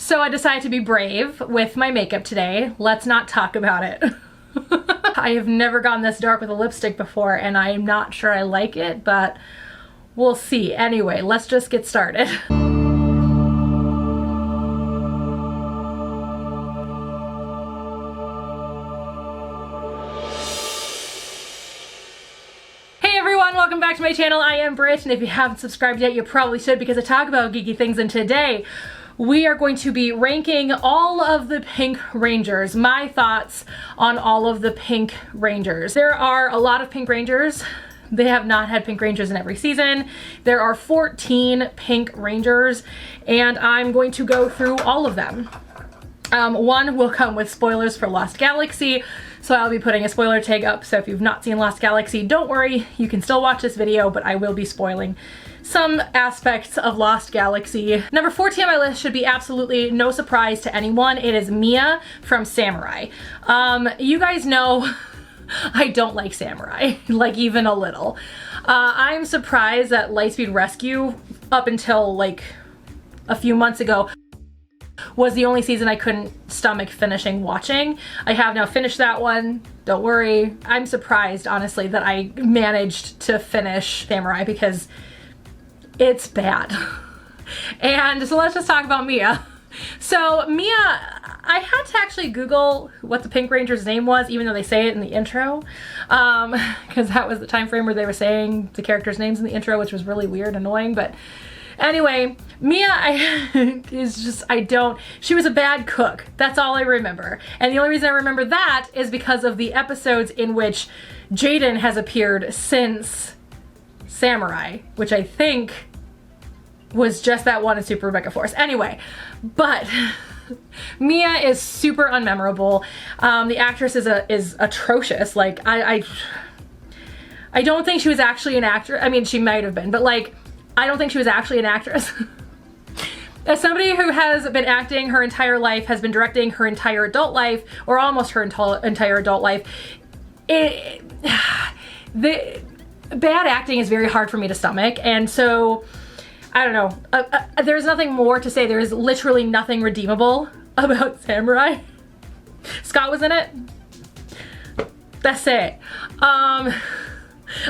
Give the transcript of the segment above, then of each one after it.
So I decided to be brave with my makeup today. Let's not talk about it. I have never gone this dark with a lipstick before, and I'm not sure I like it, but we'll see. Anyway, let's just get started. Welcome back to my channel. I am Britt, and if you haven't subscribed yet, you probably should, because I talk about geeky things, and today we are going to be ranking all of the Pink Rangers, my thoughts on all of the Pink Rangers. There are a lot of Pink Rangers. They have not had Pink Rangers in every season. There are 14 Pink Rangers, and I'm going to go through all of them. One will come with spoilers for Lost Galaxy, so I'll be putting a spoiler tag up, so if you've not seen Lost Galaxy, don't worry, you can still watch this video, but I will be spoiling some aspects of Lost Galaxy. Number 14 on my list should be absolutely no surprise to anyone. It is Mia from Samurai. You guys know I don't like Samurai, like even a little. I'm surprised that Lightspeed Rescue, up until like a few months ago, was the only season I couldn't stomach finishing watching. I have now finished that one, don't worry. I'm surprised, honestly, that I managed to finish Samurai because it's bad. And so let's just talk about Mia. So Mia, I had to actually Google what the Pink Ranger's name was, even though they say it in the intro, because that was the time frame where they were saying the characters' names in the intro, which was really weird and annoying, but anyway, Mia, she was a bad cook. That's all I remember. And the only reason I remember that is because of the episodes in which Jaden has appeared since Samurai, which I think was just that one in Super Mega Force. Anyway, but Mia is super unmemorable. The actress is atrocious. Like, I don't think she was actually an actor. I mean, she might have been, but like, I don't think she was actually an actress. As somebody who has been acting her entire life, has been directing her entire adult life, or almost her entire adult life, the bad acting is very hard for me to stomach, and so, I don't know. There's nothing more to say. There is literally nothing redeemable about Samurai. Scott was in it. That's it.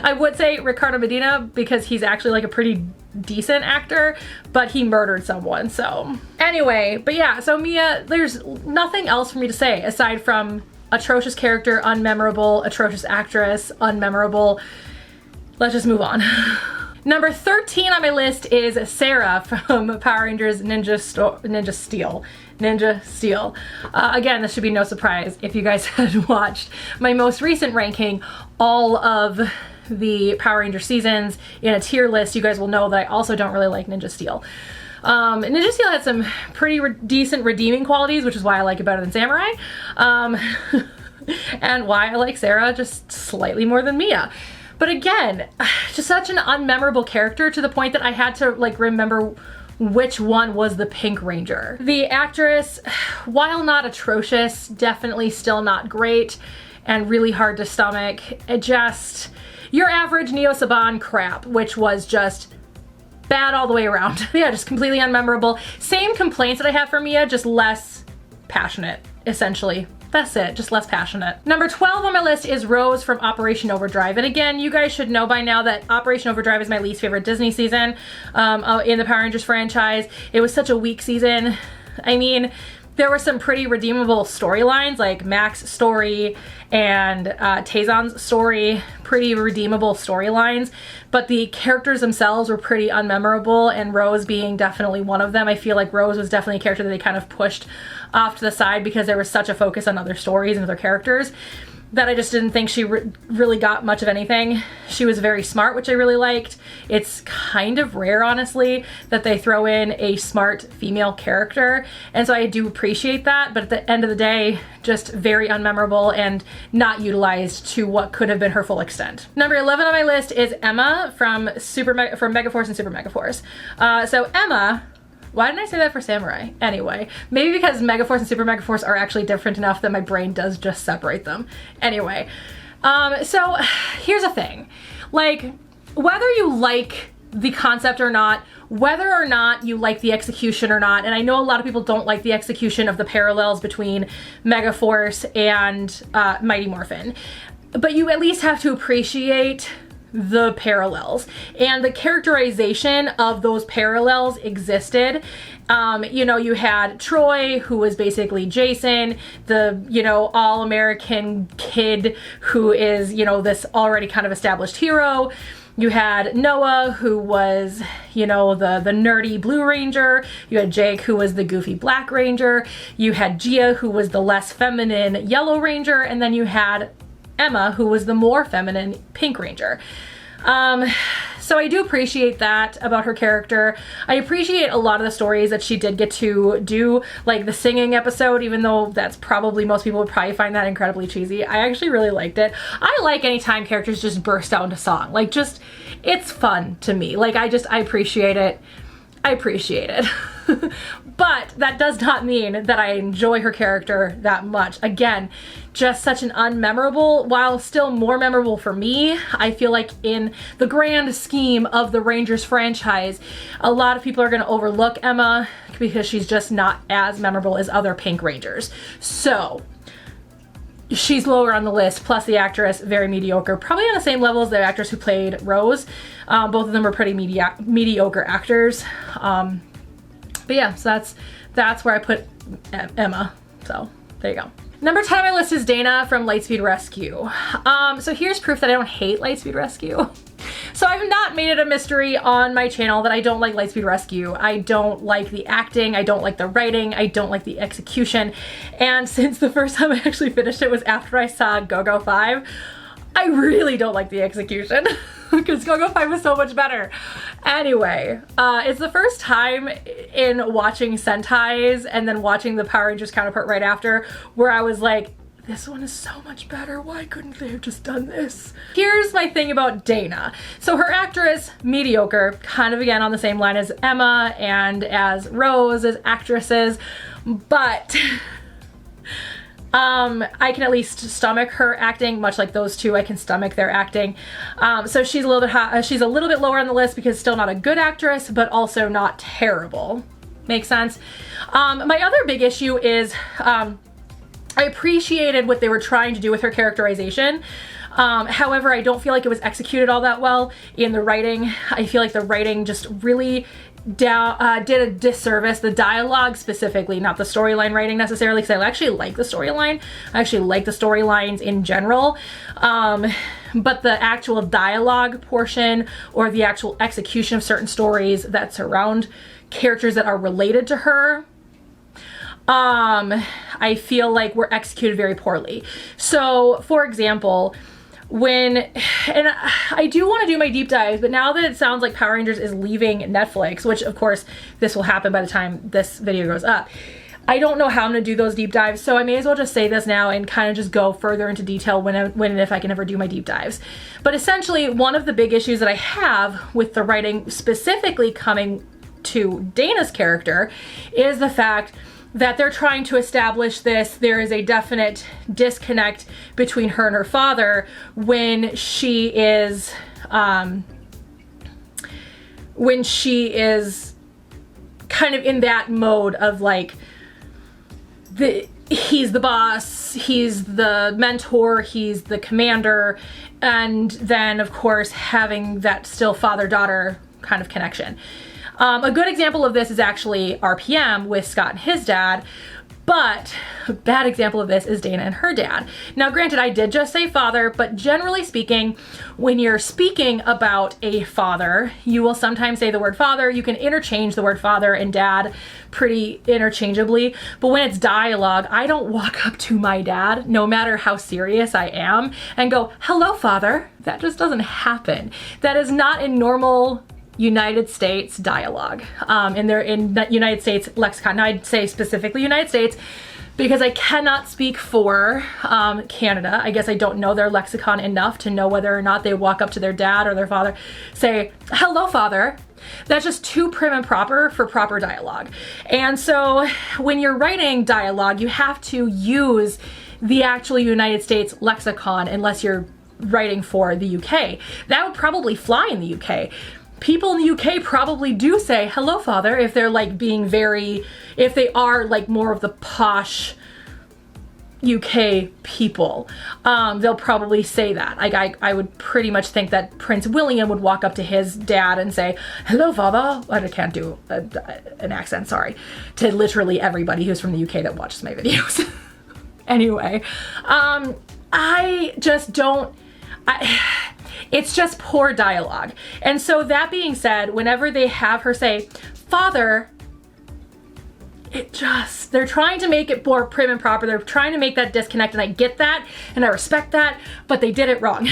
I would say Ricardo Medina, because he's actually like a pretty decent actor, but he murdered someone, so. Anyway, but yeah, so Mia, there's nothing else for me to say aside from atrocious character, unmemorable, atrocious actress, unmemorable. Let's just move on. Number 13 on my list is Sarah from Power Rangers Ninja Steel. Again, this should be no surprise if you guys had watched my most recent ranking, all of the Power Ranger seasons in a tier list. You guys will know that I also don't really like Ninja Steel. Ninja Steel had some pretty decent redeeming qualities, which is why I like it better than Samurai. And why I like Sarah just slightly more than Mia. But again, just such an unmemorable character to the point that I had to like remember which one was the Pink Ranger. The actress, while not atrocious, definitely still not great and really hard to stomach. It just, your average Neo Saban crap, which was just bad all the way around. Yeah, just completely unmemorable. Same complaints that I have for Mia, just less passionate, essentially. That's it, just less passionate. Number 12 on my list is Rose from Operation Overdrive. And again, you guys should know by now that Operation Overdrive is my least favorite Disney season in the Power Rangers franchise. It was such a weak season. I mean, there were some pretty redeemable storylines, like Mac's story and Taezon's story, pretty redeemable storylines, but the characters themselves were pretty unmemorable, and Rose being definitely one of them. I feel like Rose was definitely a character that they kind of pushed off to the side because there was such a focus on other stories and other characters that I just didn't think she really got much of anything. She was very smart, which I really liked. It's kind of rare, honestly, that they throw in a smart female character, and so I do appreciate that, but at the end of the day, just very unmemorable and not utilized to what could have been her full extent. Number 11 on my list is Emma from Mega Force and Super Mega Force. So Emma, why didn't I say that for Samurai? Anyway, maybe because Mega Force and Super Mega Force are actually different enough that my brain does just separate them. Anyway, so here's the thing. Like, whether you like the concept or not, whether or not you like the execution or not, and I know a lot of people don't like the execution of the parallels between Megaforce and Mighty Morphin, but you at least have to appreciate the parallels, and the characterization of those parallels existed. You know, you had Troy, who was basically Jason, the, you know, all-American kid who is, you know, this already kind of established hero. You had Noah, who was, you know, the nerdy Blue Ranger. You had Jake, who was the goofy Black Ranger. You had Gia, who was the less feminine Yellow Ranger. And then you had Emma, who was the more feminine Pink Ranger. So I do appreciate that about her character. I appreciate a lot of the stories that she did get to do, like the singing episode, even though that's probably, most people would probably find that incredibly cheesy. I actually really liked it. I like anytime characters just burst out into song. Like, just, it's fun to me. Like, I appreciate it. I appreciate it. But that does not mean that I enjoy her character that much. Again, just such an unmemorable, while still more memorable for me. I feel like in the grand scheme of the Rangers franchise, a lot of people are going to overlook Emma because she's just not as memorable as other Pink Rangers. So she's lower on the list, plus the actress, very mediocre. Probably on the same level as the actress who played Rose. Both of them were pretty mediocre actors. But yeah, so that's where I put Emma. So there you go. Number 10 on my list is Dana from Lightspeed Rescue. So here's proof that I don't hate Lightspeed Rescue. So I've not made it a mystery on my channel that I don't like Lightspeed Rescue. I don't like the acting, I don't like the writing, I don't like the execution. And since the first time I actually finished it was after I saw Go-Go 5, I really don't like the execution because Go-Go 5 was so much better. Anyway, it's the first time in watching Sentai's and then watching the Power Rangers counterpart right after where I was like, this one is so much better. Why couldn't they have just done this? Here's my thing about Dana. So her actress, mediocre, kind of again on the same line as Emma and as Rose as actresses, but I can at least stomach her acting, much like those two. I can stomach their acting. So she's a little bit she's a little bit lower on the list because still not a good actress, but also not terrible. Makes sense? My other big issue is I appreciated what they were trying to do with her characterization. However, I don't feel like it was executed all that well in the writing. I feel like the writing just really did a disservice. The dialogue specifically, not the storyline writing necessarily, because I actually like the storyline. I actually like the storylines in general. But the actual dialogue portion or the actual execution of certain stories that surround characters that are related to her, I feel like were executed very poorly. So, for example, and I do want to do my deep dives, but now that it sounds like Power Rangers is leaving Netflix, which of course this will happen by the time this video goes up, I don't know how I'm going to do those deep dives, so I may as well just say this now and kind of just go further into detail when and if I can ever do my deep dives. But essentially, one of the big issues that I have with the writing specifically coming to Dana's character is the fact that they're trying to establish there is a definite disconnect between her and her father when she is kind of in that mode of like, he's the boss, he's the mentor, he's the commander, and then of course having that still father-daughter kind of connection. A good example of this is actually RPM with Scott and his dad, but a bad example of this is Dana and her dad. Now granted, I did just say father, but generally speaking, when you're speaking about a father, you will sometimes say the word father. You can interchange the word father and dad pretty interchangeably, but when it's dialogue, I don't walk up to my dad, no matter how serious I am, and go, hello, father. That just doesn't happen. That is not in normal United States dialogue, in the United States lexicon. Now I'd say specifically United States because I cannot speak for Canada. I guess I don't know their lexicon enough to know whether or not they walk up to their dad or their father, say, hello, father. That's just too prim and proper for proper dialogue. And so when you're writing dialogue, you have to use the actual United States lexicon unless you're writing for the UK. That would probably fly in the UK. people in the UK probably do say hello father if they're like being very, if they are like more of the posh UK people. They'll probably say that. Like I would pretty much think that Prince William would walk up to his dad and say, hello father. I can't do an accent, sorry, to literally everybody who's from the UK that watches my videos. Anyway, I just don't, it's just poor dialogue. And so that being said, whenever they have her say, father, they're trying to make it more prim and proper. They're trying to make that disconnect, and I get that, and I respect that, but they did it wrong.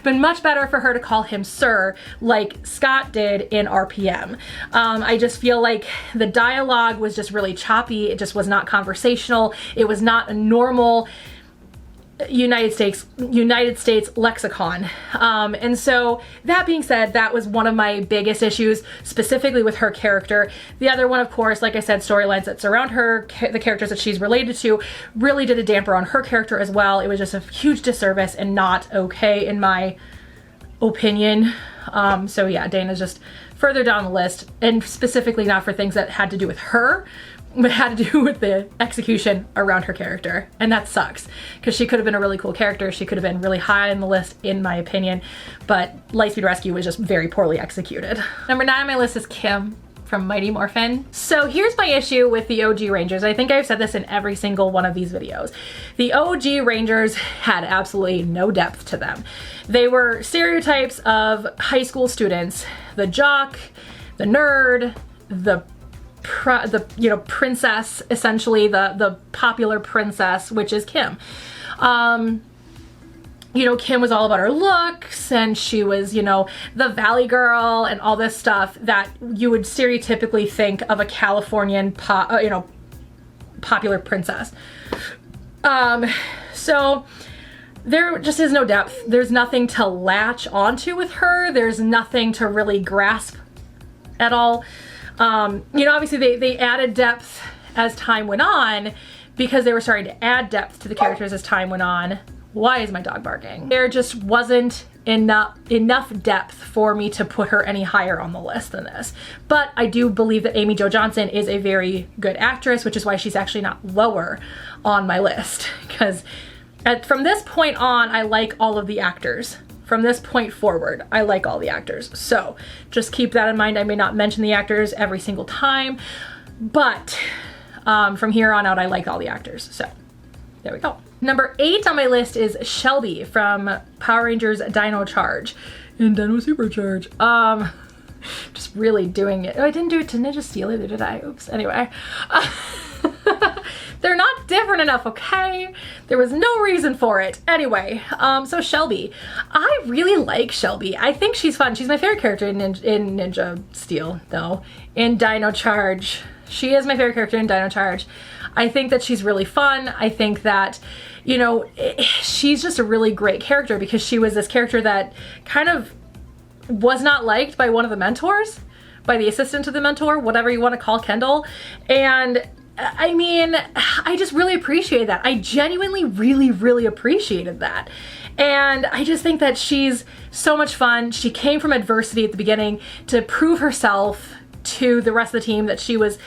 Been much better for her to call him sir, like Scott did in RPM. I just feel like the dialogue was just really choppy. It just was not conversational. It was not a normal United States lexicon. And so that being said, that was one of my biggest issues specifically with her character. The other one, of course, like I said, storylines that surround her, the characters that she's related to, really did a damper on her character as well. It was just a huge disservice and not okay in my opinion. So yeah, Dana's just further down the list, and specifically not for things that had to do with her, but had to do with the execution around her character. And that sucks, because she could have been a really cool character. She could have been really high on the list, in my opinion, but Lightspeed Rescue was just very poorly executed. Number 9 on my list is Kim from Mighty Morphin. So here's my issue with the OG Rangers. I think I've said this in every single one of these videos. The OG Rangers had absolutely no depth to them. They were stereotypes of high school students: the jock, the nerd, the princess, essentially the popular princess, which is Kim. Kim was all about her looks, and she was, the Valley Girl and all this stuff that you would stereotypically think of a Californian popular princess. So there just is no depth. There's nothing to latch onto with her. There's nothing to really grasp at all. Obviously they added depth as time went on, because they were starting to add depth to the characters as time went on. Why is my dog barking? There just wasn't enough depth for me to put her any higher on the list than this. But I do believe that Amy Jo Johnson is a very good actress, which is why she's actually not lower on my list, because from this point on, I like all of the actors. From this point forward, I like all the actors. So just keep that in mind. I may not mention the actors every single time, but from here on out, I like all the actors. So there we go. Number 8 on my list is Shelby from Power Rangers Dino Charge and Dino Supercharge. Just really doing it. Oh, I didn't do it to Ninja Steel either, did I? Oops. Anyway. They're not different enough, okay? There was no reason for it. Anyway, so Shelby. I really like Shelby. I think she's fun. She's my favorite character in Ninja Steel, though. In Dino Charge. She is my favorite character in Dino Charge. I think that she's really fun. I think that, she's just a really great character, because she was this character that kind of was not liked by one of the mentors, by the assistant to the mentor, whatever you want to call Kendall. And I mean, I just really appreciated that. I genuinely really appreciated that. And I just think that she's so much fun. She came from adversity at the beginning to prove herself to the rest of the team that she was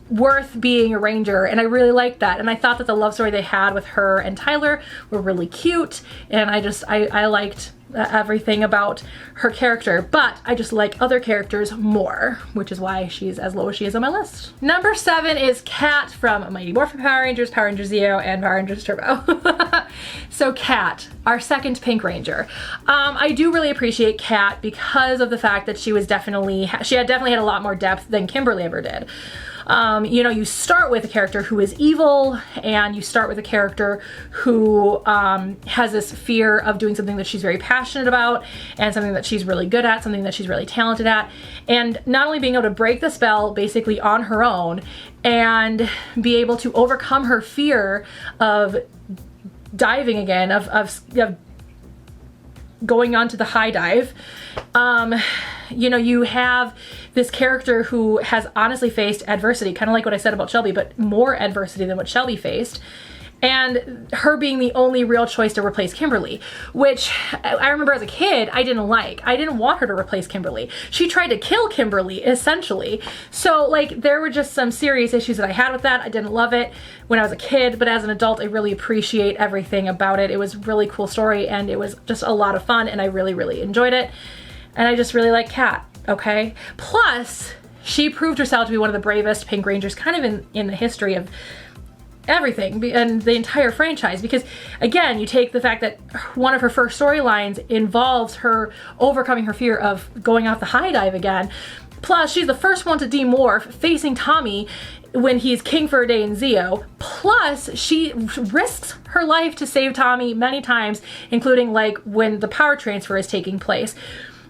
worth being a ranger, and I really liked that. And I thought that the love story they had with her and Tyler were really cute, and I liked everything about her character, but I just like other characters more, which is why she's as low as she is on my list. Number 7 is Kat from Mighty Morphin Power Rangers, Power Rangers Zeo, and Power Rangers Turbo. So Kat, our second Pink Ranger. I do really appreciate Kat because of the fact that she had definitely had a lot more depth than Kimberly ever did. You start with a character who is evil, and you start with a character who has this fear of doing something that she's very passionate about, and something that she's really good at, something that she's really talented at, and not only being able to break the spell basically on her own and be able to overcome her fear of diving again, of going on to the high dive. You have this character who has honestly faced adversity, kind of like what I said about Shelby, but more adversity than what Shelby faced. and her being the only real choice to replace Kimberly, which I remember as a kid, I didn't like. I didn't want her to replace Kimberly. She tried to kill Kimberly, essentially. So like, there were just some serious issues that I had with that. I didn't love it when I was a kid, but as an adult, I really appreciate everything about it. It was a really cool story, and it was just a lot of fun, and I really, really enjoyed it. And I just really like Kat, okay? Plus, she proved herself to be one of the bravest Pink Rangers kind of in the history of everything and the entire franchise, because again, you take the fact that one of her first storylines involves her overcoming her fear of going off the high dive again. Plus, she's the first one to demorph facing Tommy when he's king for a day in Zeo. Plus, she risks her life to save Tommy many times, including like when the power transfer is taking place,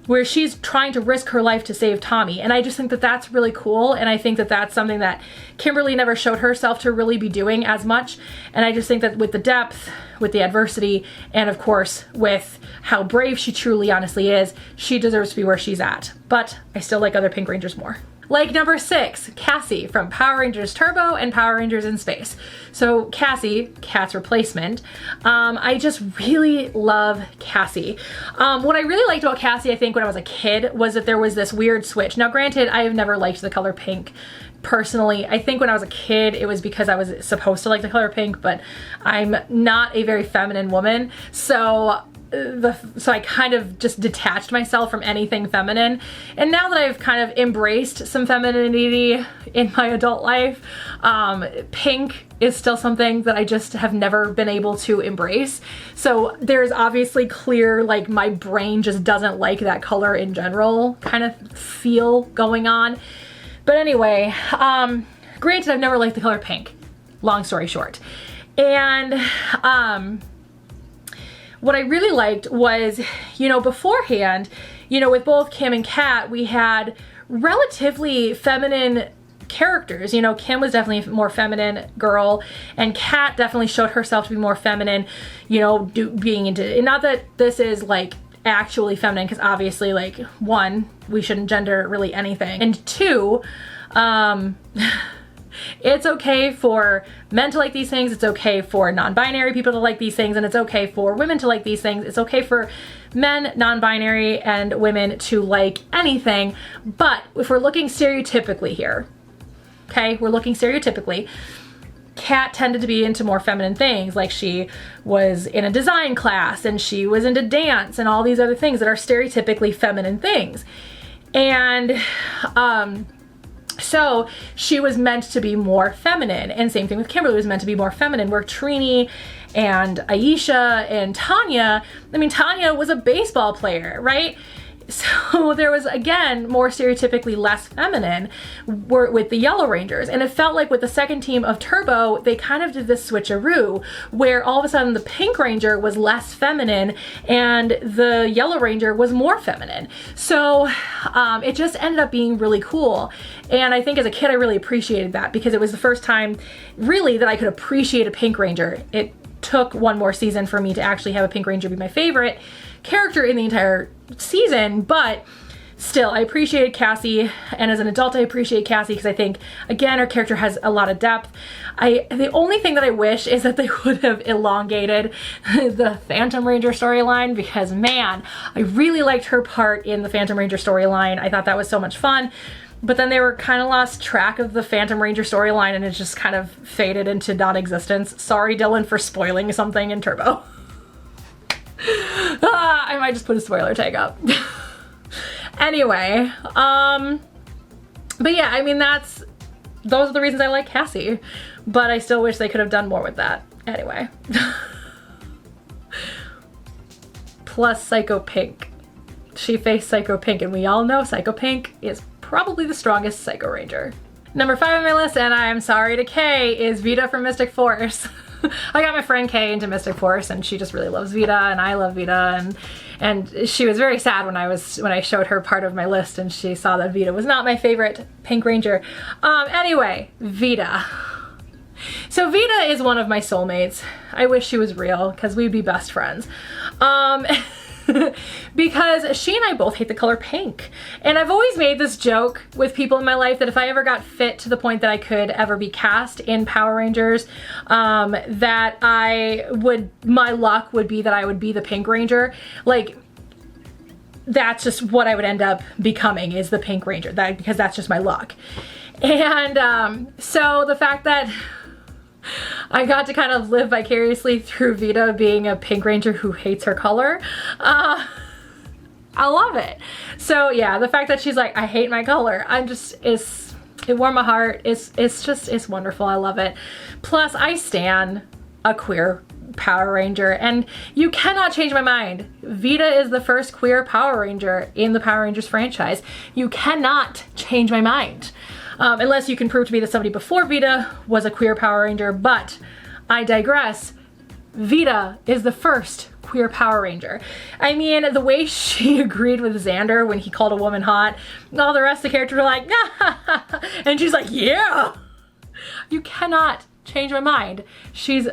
where she's trying to risk her life to save Tommy. And I just think that that's really cool. And I think that that's something that Kimberly never showed herself to really be doing as much. And I just think that with the depth, with the adversity, and of course, with how brave she truly honestly is, she deserves to be where she's at. But I still like other Pink Rangers more. Like number 6, Cassie from Power Rangers Turbo and Power Rangers in Space. So Cassie, Kat's replacement, I just really love Cassie. What I really liked about Cassie, I think when I was a kid, was that there was this weird switch. Now granted, I have never liked the color pink personally. I think when I was a kid, it was because I was supposed to like the color pink, but I'm not a very feminine woman. So I kind of just detached myself from anything feminine. And now that I've kind of embraced some femininity in my adult life, pink is still something that I just have never been able to embrace. So there's obviously clear, like, my brain just doesn't like that color in general kind of feel going on. But anyway, granted, I've never liked the color pink, long story short. And what I really liked was, you know, beforehand, you know, with both Kim and Kat, we had relatively feminine characters. You know, Kim was definitely a more feminine girl, and Kat definitely showed herself to be more feminine, you know, being into, and not that this is like actually feminine, because obviously, like, 1, we shouldn't gender really anything, and 2, it's okay for men to like these things, it's okay for non-binary people to like these things, and it's okay for women to like these things. It's okay for men, non-binary, and women to like anything. But if we're looking stereotypically here, okay, we're looking stereotypically, Kat tended to be into more feminine things, like she was in a design class, and she was into dance, and all these other things that are stereotypically feminine things. And so she was meant to be more feminine, and same thing with Kimberly was meant to be more feminine, where Trini and Aisha and Tanya, I mean, Tanya was a baseball player, right? So there was, again, more stereotypically less feminine with the Yellow Rangers. And it felt like with the second team of Turbo, they kind of did this switcheroo where all of a sudden the Pink Ranger was less feminine and the Yellow Ranger was more feminine. So it just ended up being really cool. And I think as a kid, I really appreciated that, because it was the first time really that I could appreciate a Pink Ranger. It took one more season for me to actually have a Pink Ranger be my favorite character in the entire season, but still, I appreciated Cassie, and as an adult, I appreciate Cassie because I think, again, her character has a lot of depth. The only thing that I wish is that they would have elongated the Phantom Ranger storyline, because, man, I really liked her part in the Phantom Ranger storyline. I thought that was so much fun. But then they were kind of lost track of the Phantom Ranger storyline, and it just kind of faded into non-existence. Sorry, Dylan, for spoiling something in Turbo. I might just put a spoiler tag up. Anyway, but yeah, I mean, those are the reasons I like Cassie, but I still wish they could have done more with that. Anyway. Plus Psycho Pink. She faced Psycho Pink, and we all know Psycho Pink is probably the strongest Psycho Ranger. Number 5 on my list, and I'm sorry to Kay, is Veena from Mystic Force. I got my friend Kay into Mystic Force, and she just really loves Veena, and I love Veena, and she was very sad when I showed her part of my list, and she saw that Veena was not my favorite Pink Ranger. Anyway, Veena. So Veena is one of my soulmates. I wish she was real, because we'd be best friends. because she and I both hate the color pink. And I've always made this joke with people in my life that if I ever got fit to the point that I could ever be cast in Power Rangers, that my luck would be that I would be the Pink Ranger. Like, that's just what I would end up becoming, is the Pink Ranger, because that's just my luck. And so the fact that I got to kind of live vicariously through Veena being a Pink Ranger who hates her color, I love it. So yeah, the fact that she's like, I hate my color, it warmed my heart. It's wonderful. I love it. Plus, I stan a queer Power Ranger, and you cannot change my mind. Veena is the first queer Power Ranger in the Power Rangers franchise. You cannot change my mind. Unless you can prove to me that somebody before Veena was a queer Power Ranger, but I digress. Veena is the first queer Power Ranger. I mean, the way she agreed with Xander when he called a woman hot, all the rest of the characters were like, nah, and she's like, yeah. You cannot change my mind. She's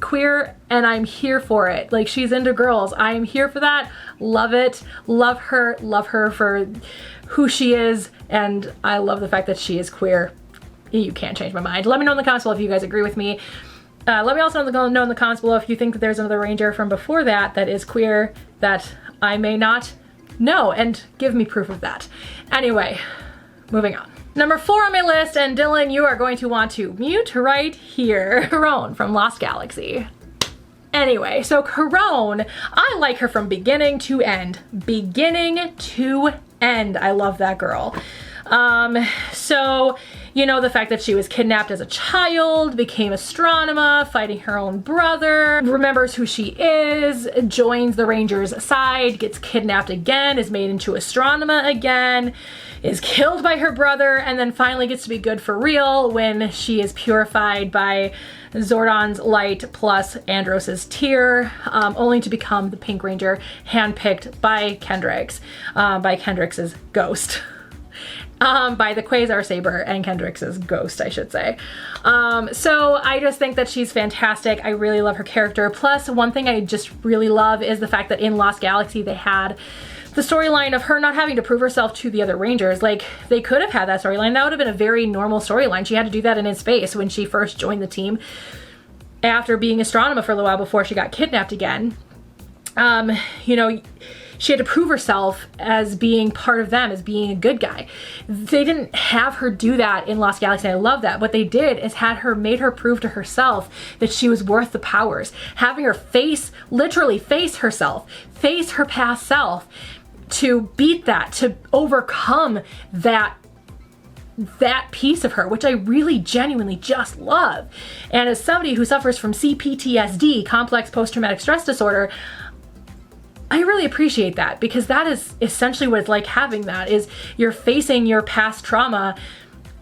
queer and I'm here for it. Like, she's into girls. I am here for that. Love it. Love her for who she is, and I love the fact that she is queer. You can't change my mind. Let me know in the comments below if you guys agree with me. Let me also know in the comments below if you think that there's another Ranger from before that is queer that I may not know, and give me proof of that. Anyway, moving on. Number 4 on my list, and Dylan, you are going to want to mute right here. Corone from Lost Galaxy. Anyway, so Corone, I like her from beginning to end. Beginning to end. I love that girl. So, you know, the fact that she was kidnapped as a child, became Astronema, fighting her own brother, remembers who she is, joins the Rangers' side, gets kidnapped again, is made into Astronema again, is killed by her brother, and then finally gets to be good for real when she is purified by Zordon's light plus Andros's tear, only to become the Pink Ranger, handpicked by Kendrick's ghost. By the Quasar Saber and Kendrick's ghost, I should say. So I just think that she's fantastic. I really love her character. Plus, one thing I just really love is the fact that in Lost Galaxy they had the storyline of her not having to prove herself to the other Rangers. Like, they could have had that storyline. That would have been a very normal storyline. She had to do that in space when she first joined the team after being Astronema for a little while before she got kidnapped again. You know, she had to prove herself as being part of them, as being a good guy. They didn't have her do that in Lost Galaxy. I love that. What they did is made her prove to herself that she was worth the powers. Having her literally face herself, face her past self, to beat that, to overcome that piece of her, which I really genuinely just love. And as somebody who suffers from CPTSD, complex post-traumatic stress disorder, I really appreciate that, because that is essentially what it's like having that, is you're facing your past trauma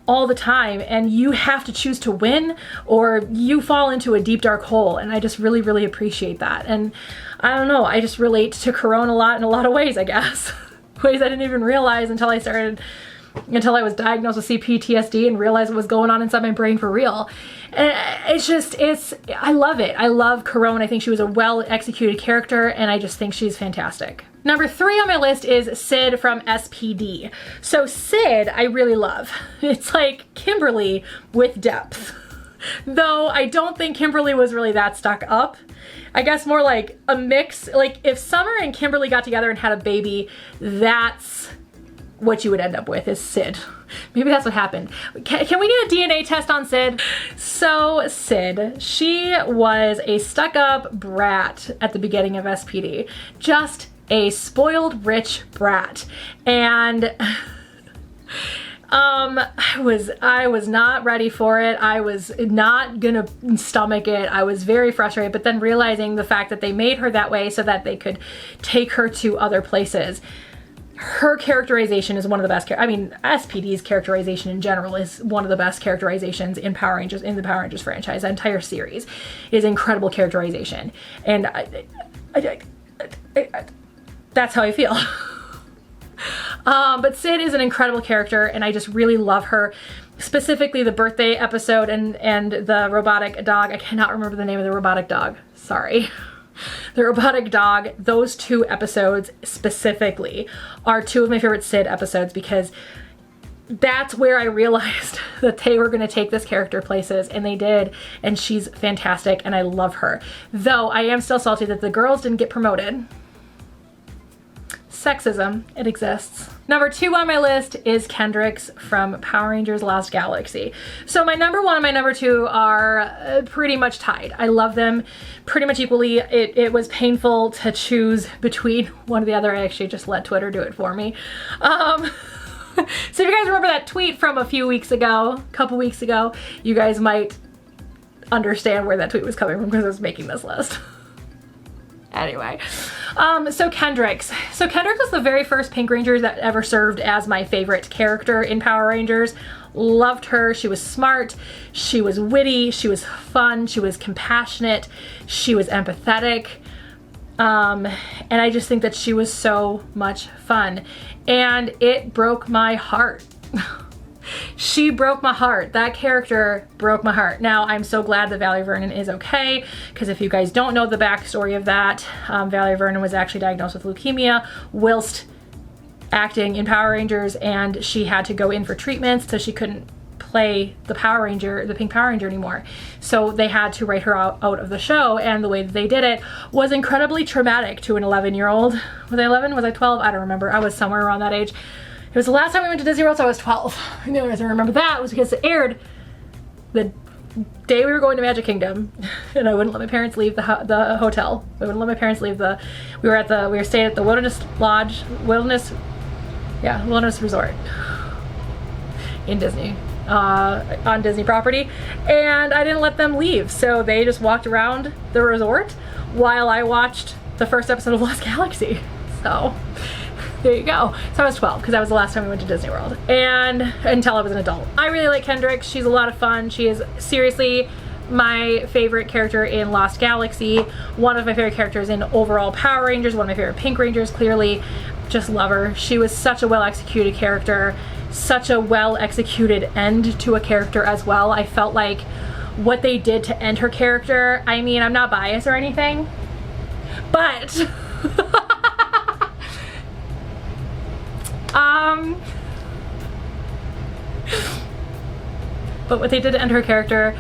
all the time and you have to choose to win or you fall into a deep dark hole, and I just really, really appreciate that. And I don't know, I just relate to Corone a lot in a lot of ways, I guess. Ways I didn't even realize until I was diagnosed with CPTSD and realized what was going on inside my brain for real. And I love it. I love Corone. I think she was a well-executed character, and I just think she's fantastic. Number 3 on my list is Sid from SPD. So Sid, I really love. It's like Kimberly with depth. Though I don't think Kimberly was really that stuck up. I guess more like a mix. Like, if Summer and Kimberly got together and had a baby, that's what you would end up with, is Sid. Maybe that's what happened. Can we get a DNA test on Sid? So Sid, she was a stuck-up brat at the beginning of SPD. Just a spoiled rich brat. And I was not ready for it. I was not gonna stomach it. I was very frustrated, but then realizing the fact that they made her that way so that they could take her to other places. Her characterization is one of the best. I mean, SPD's characterization in general is one of the best characterizations in Power Rangers, in the Power Rangers franchise. The entire series is incredible characterization, and that's how I feel. But Sid is an incredible character, and I just really love her. Specifically, the birthday episode and the robotic dog. I cannot remember the name of the robotic dog. Sorry. The robotic dog, those 2 episodes specifically are 2 of my favorite Sid episodes because that's where I realized that they were going to take this character places, and they did, and she's fantastic and I love her. Though I am still salty that the girls didn't get promoted. Sexism, it exists. Number 2 on my list is Kendrick's from Power Rangers Lost Galaxy. So my number 1 and my number 2 are pretty much tied. I love them pretty much equally. It was painful to choose between one or the other. I actually just let Twitter do it for me. So if you guys remember that tweet from a couple weeks ago, you guys might understand where that tweet was coming from because I was making this list. Anyway, so Kendrick was the very first Pink Ranger that ever served as my favorite character in Power Rangers. Loved her. She was smart, she was witty, she was fun, she was compassionate, she was empathetic. And I just think that she was so much fun, and it broke my heart. She broke my heart. That character broke my heart. Now, I'm so glad that Valerie Vernon is okay, because if you guys don't know the backstory of that, Valerie Vernon was actually diagnosed with leukemia whilst acting in Power Rangers, and she had to go in for treatments so she couldn't play the Power Ranger, the Pink Power Ranger anymore. So they had to write her out of the show, and the way that they did it was incredibly traumatic to an 11-year-old. Was I 11? Was I 12? I don't remember. I was somewhere around that age. It was the last time we went to Disney World, so I was 12. The only reason I remember that was because it aired the day we were going to Magic Kingdom, and I wouldn't let my parents leave the hotel. I wouldn't let my parents leave we were staying at the Wilderness Lodge, Wilderness Resort in Disney, on Disney property, and I didn't let them leave, so they just walked around the resort while I watched the first episode of Lost Galaxy. So there you go. So I was 12 because that was the last time we went to Disney World, and until I was an adult. I really like Kendrick. She's a lot of fun. She is seriously my favorite character in Lost Galaxy, one of my favorite characters in overall Power Rangers, one of my favorite Pink Rangers, clearly. Just love her. She was such a well-executed character, such a well-executed end to a character as well. I felt like what they did to end her character, I mean, I'm not biased or anything, but but what they did to end her character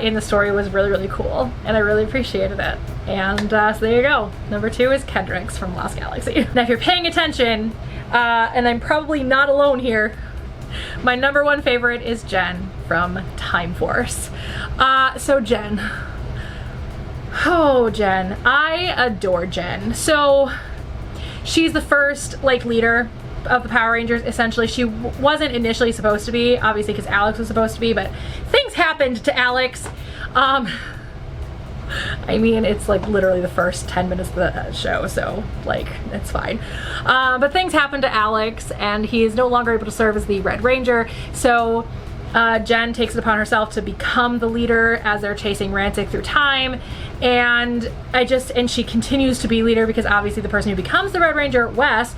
in the story was really, really cool, and I really appreciated it. And so there you go. Number 2 is Kendrick's from Lost Galaxy. Now if you're paying attention, and I'm probably not alone here, my number 1 favorite is Jen from Time Force. So Jen. Oh, Jen. I adore Jen. So she's the first leader of the Power Rangers, essentially. She wasn't initially supposed to be, obviously, because Alex was supposed to be, but things happened to Alex. I mean, it's literally the first 10 minutes of the show, so it's fine. But things happened to Alex, and he is no longer able to serve as the Red Ranger, so Jen takes it upon herself to become the leader as they're chasing Rancic through time, and she continues to be leader because obviously the person who becomes the Red Ranger, Wes,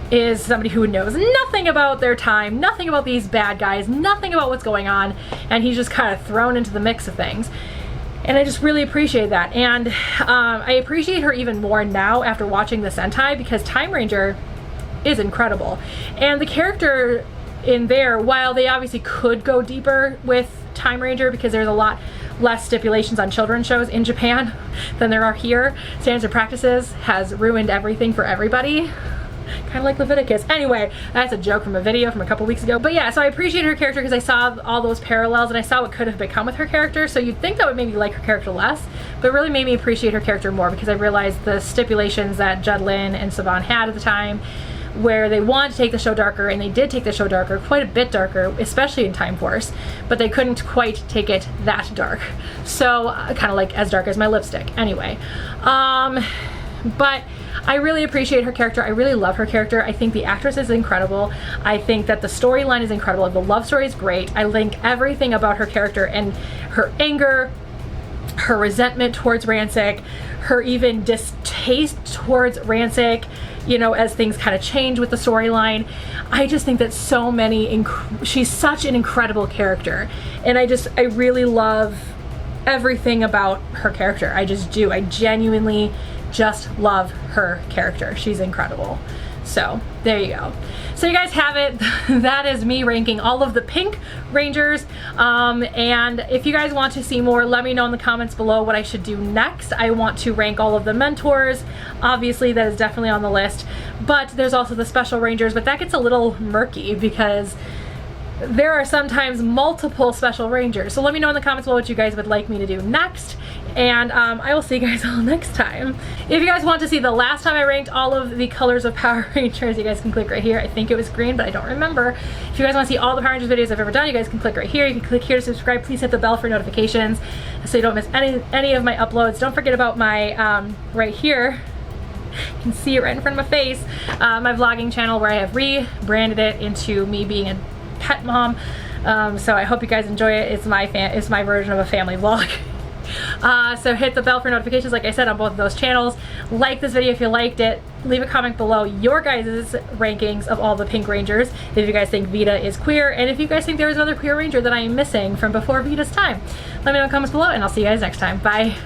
is somebody who knows nothing about their time, nothing about these bad guys, nothing about what's going on, and he's just kind of thrown into the mix of things. And I just really appreciate that. And I appreciate her even more now after watching the Sentai, because Time Ranger is incredible. And the character in there, while they obviously could go deeper with Time Ranger because there's a lot less stipulations on children's shows in Japan than there are here, Standards and Practices has ruined everything for everybody. Kind of like Leviticus. Anyway, that's a joke from a video from a couple weeks ago. But yeah, so I appreciate her character because I saw all those parallels and I saw what could have become with her character. So you'd think that would make me like her character less, but it really made me appreciate her character more because I realized the stipulations that Judlin and Saban had at the time, where they wanted to take the show darker, and they did take the show darker, quite a bit darker, especially in Time Force, but they couldn't quite take it that dark. So kind of like as dark as my lipstick. Anyway, but I really appreciate her character. I really love her character. I think the actress is incredible. I think that the storyline is incredible. The love story is great. I think everything about her character and her anger, her resentment towards Rancic, her even distaste towards Rancic, you know, as things kind of change with the storyline. I just think that she's such an incredible character. And I really love everything about her character. I just do. I genuinely just love her character. She's incredible. So there you go. So you guys have it. That is me ranking all of the Pink Rangers. And if you guys want to see more, let me know in the comments below what I should do next. I want to rank all of the mentors. Obviously that is definitely on the list, but there's also the Special Rangers, but that gets a little murky because there are sometimes multiple Special Rangers. So let me know in the comments below what you guys would like me to do next. And I will see you guys all next time. If you guys want to see the last time I ranked all of the colors of Power Rangers, you guys can click right here. I think it was green, but I don't remember. If you guys want to see all the Power Rangers videos I've ever done, you guys can click right here. You can click here to subscribe. Please hit the bell for notifications so you don't miss any of my uploads. Don't forget about my, right here, you can see it right in front of my face, my vlogging channel where I have rebranded it into me being a pet mom. So I hope you guys enjoy it. It's my version of a family vlog. So hit the bell for notifications, like I said, on both of those channels. Like this video if you liked it. Leave a comment below your guys' rankings of all the Pink Rangers. If you guys think Veena is queer, and if you guys think there is another queer ranger that I am missing from before Veena's time. Let me know in the comments below, and I'll see you guys next time. Bye.